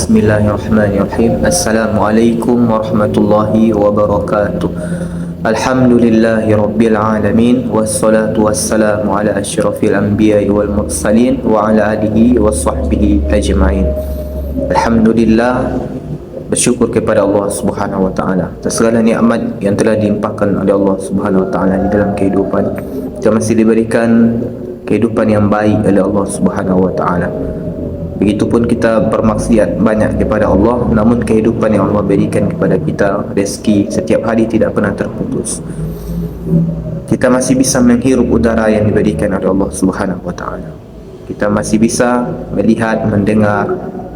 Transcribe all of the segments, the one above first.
Bismillahirrahmanirrahim. Assalamualaikum warahmatullahi wabarakatuh. Alhamdulillahi rabbil alamin. Wassalatu wassalamu ala asyrafil anbiya'i wal mursalin wa ala alihi wa sahbihi ajma'in. Alhamdulillah, bersyukur kepada Allah Subhanahu wa taala atas segala nikmat yang telah dilimpahkan oleh Allah Subhanahu wa taala di dalam kehidupan. Kita masih diberikan kehidupan yang baik oleh Allah Subhanahu wa taala. Begitupun kita bermaksiat banyak kepada Allah, namun kehidupan yang Allah berikan kepada kita, rezeki setiap hari tidak pernah terputus. Kita masih bisa menghirup udara yang diberikan oleh Allah Subhanahu wa taala. Kita masih bisa melihat, mendengar,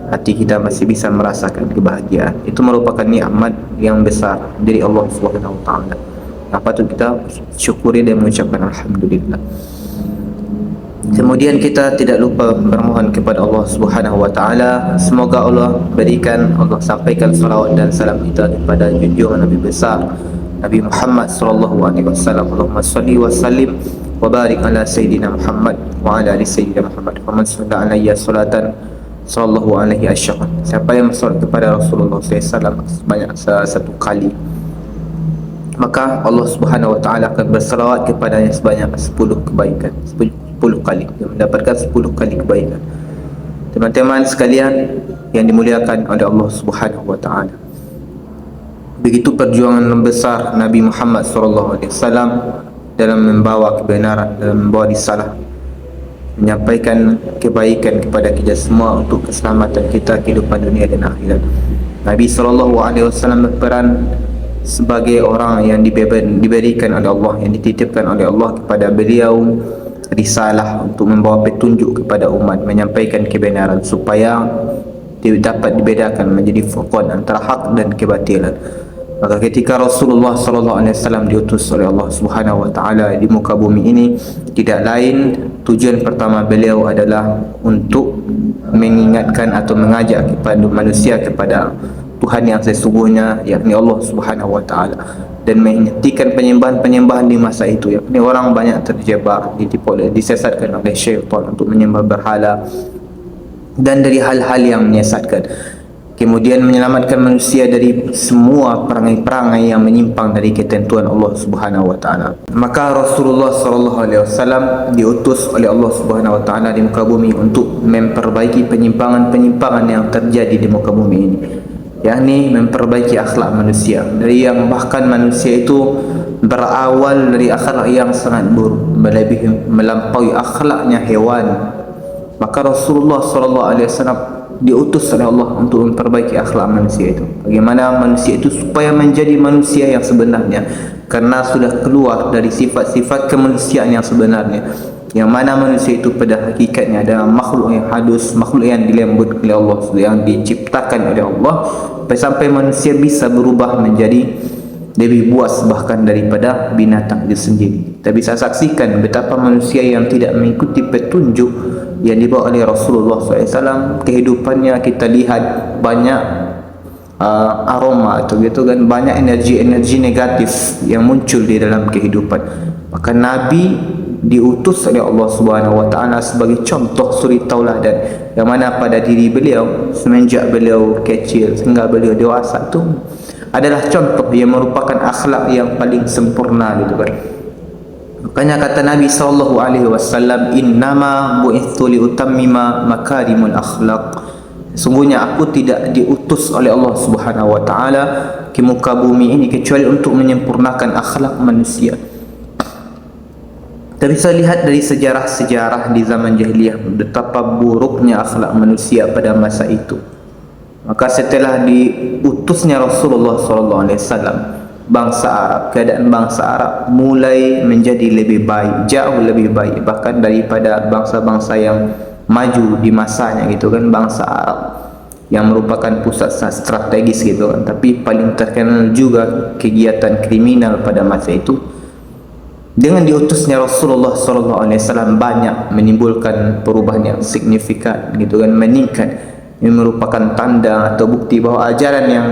hati kita masih bisa merasakan kebahagiaan. Itu merupakan nikmat yang besar dari Allah Subhanahu wa taala. Apa tu kita syukuri dan mengucapkan alhamdulillah. Kemudian kita tidak lupa bermohon kepada Allah Subhanahu wa taala, semoga Allah sampaikan salawat dan salam kita kepada junjungan Nabi besar Nabi Muhammad sallallahu alaihi wasallam. Allahumma shalli wa sallim wa barik ala sayyidina Muhammad wa ala ali sayyidina Muhammad. Faman shalla alayya salatan sallallahu alaihi asyhad. Siapa yang bersolat kepada Rasulullah SAW sebanyak satu kali, maka Allah Subhanahu wa taala akan berselawat kepadanya sebanyak 10 kebaikan, 10 kali, dia mendapatkan 10 kali kebaikan. Teman-teman sekalian yang dimuliakan oleh Allah Subhanahu wa taala, begitu perjuangan besar Nabi Muhammad sallallahu alaihi wasallam dalam membawa kebenaran, dalam membawa risalah, menyampaikan kebaikan kepada kita semua untuk keselamatan kita, kehidupan dunia dan akhirat. Nabi sallallahu alaihi wasallam berperan sebagai orang yang diberikan oleh Allah, yang dititipkan oleh Allah kepada beliau risalah untuk membawa petunjuk kepada umat, menyampaikan kebenaran supaya dapat dibedakan menjadi furqan antara hak dan kebatilan. Maka ketika Rasulullah sallallahu alaihi wasallam diutus oleh Allah Subhanahu wa taala di muka bumi ini, tidak lain tujuan pertama beliau adalah untuk mengingatkan atau mengajak kepada manusia kepada Tuhan yang sesungguhnya, yakni Allah Subhanahu wa taala, dan menghentikan penyembahan-penyembahan di masa itu. Yakni orang banyak terjebak, disesatkan oleh syaitan untuk menyembah berhala dan dari hal-hal yang menyesatkan. Kemudian menyelamatkan manusia dari semua perangai-perangai yang menyimpang dari ketentuan Allah Subhanahu wa taala. Maka Rasulullah sallallahu alaihi wasallam diutus oleh Allah Subhanahu wa taala di muka bumi untuk memperbaiki penyimpangan-penyimpangan yang terjadi di muka bumi ini, yakni memperbaiki akhlak manusia, dari yang bahkan manusia itu berawal dari akhlak yang sangat buruk, melampaui akhlaknya hewan. Maka Rasulullah sallallahu alaihi wasallam diutus oleh Allah untuk memperbaiki akhlak manusia itu. Bagaimana manusia itu supaya menjadi manusia yang sebenarnya, karena sudah keluar dari sifat-sifat kemanusiaan yang sebenarnya, yang mana manusia itu pada hakikatnya adalah makhluk yang halus, makhluk yang dilembut oleh Allah, yang diciptakan oleh Allah, sampai manusia bisa berubah menjadi lebih buas bahkan daripada binatang itu sendiri. Kita bisa saksikan betapa manusia yang tidak mengikuti petunjuk yang dibawa oleh Rasulullah SAW, kehidupannya kita lihat banyak aroma atau gitu kan, banyak energi-energi negatif yang muncul di dalam kehidupan. Maka Nabi diutus oleh Allah Subhanahu wa taala sebagai contoh suri tauladan, yang mana pada diri beliau semenjak beliau kecil sehingga beliau dewasa itu adalah contoh yang merupakan akhlak yang paling sempurna gitu kan. Makanya kata Nabi sallallahu alaihi wasallam, innama bu'ithu liutammima makarimul akhlaq. Sungguhnya aku tidak diutus oleh Allah Subhanahu wa taala ke muka bumi ini kecuali untuk menyempurnakan akhlak manusia. Kita bisa lihat dari sejarah-sejarah di zaman jahiliyah betapa buruknya akhlak manusia pada masa itu. Maka setelah diutusnya Rasulullah sallallahu alaihi wasallam, bangsa Arab, keadaan bangsa Arab mulai menjadi lebih baik, jauh lebih baik bahkan daripada bangsa-bangsa yang maju di masanya gitu kan. Bangsa Arab yang merupakan pusat strategis gitu kan, tapi paling terkenal juga kegiatan kriminal pada masa itu. Dengan diutusnya Rasulullah sallallahu alaihi wasallam banyak menimbulkan perubahan yang signifikan gitu kan, meningkat. Ini merupakan tanda atau bukti bahawa ajaran yang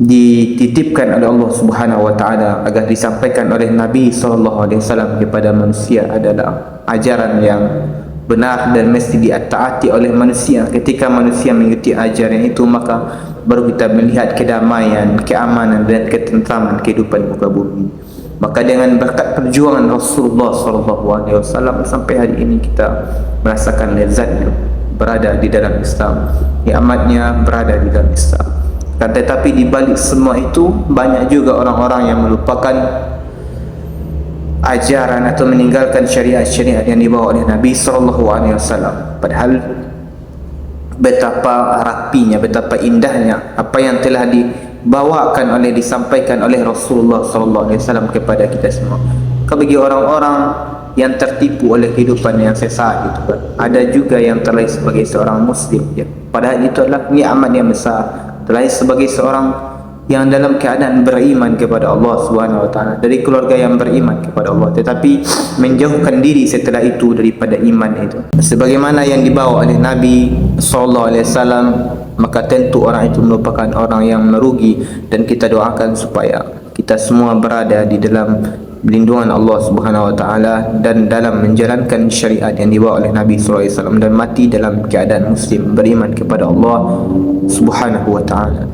dititipkan oleh Allah Subhanahu wa taala agar disampaikan oleh Nabi sallallahu alaihi wasallam kepada manusia adalah ajaran yang benar dan mesti ditaati oleh manusia. Ketika manusia mengikuti ajaran itu, maka baru kita melihat kedamaian, keamanan dan ketentraman kehidupan muka bumi. Maka dengan berkat perjuangan Rasulullah SAW sampai hari ini kita merasakan lezatnya berada di dalam Islam, nikmatnya berada di dalam Islam. Tetapi di balik semua itu banyak juga orang-orang yang melupakan ajaran atau meninggalkan syariat-syariat yang dibawa oleh Nabi SAW. Padahal betapa rapinya, betapa indahnya apa yang telah dibawakan disampaikan oleh Rasulullah SAW kepada kita semua. Bagi orang-orang yang tertipu oleh kehidupan yang sesat itu kan, ada juga yang terlahir sebagai seorang Muslim ya. Padahal itu adalah nikmat yang besar, terlahir sebagai seorang yang dalam keadaan beriman kepada Allah Subhanahu wa taala, dari keluarga yang beriman kepada Allah, tetapi menjauhkan diri setelah itu daripada iman itu sebagaimana yang dibawa oleh Nabi sallallahu alaihi wasallam, maka tentu orang itu merupakan orang yang merugi. Dan kita doakan supaya kita semua berada di dalam lindungan Allah Subhanahu wa taala dan dalam menjalankan syariat yang dibawa oleh Nabi sallallahu alaihi wasallam dan mati dalam keadaan muslim beriman kepada Allah Subhanahu wa taala.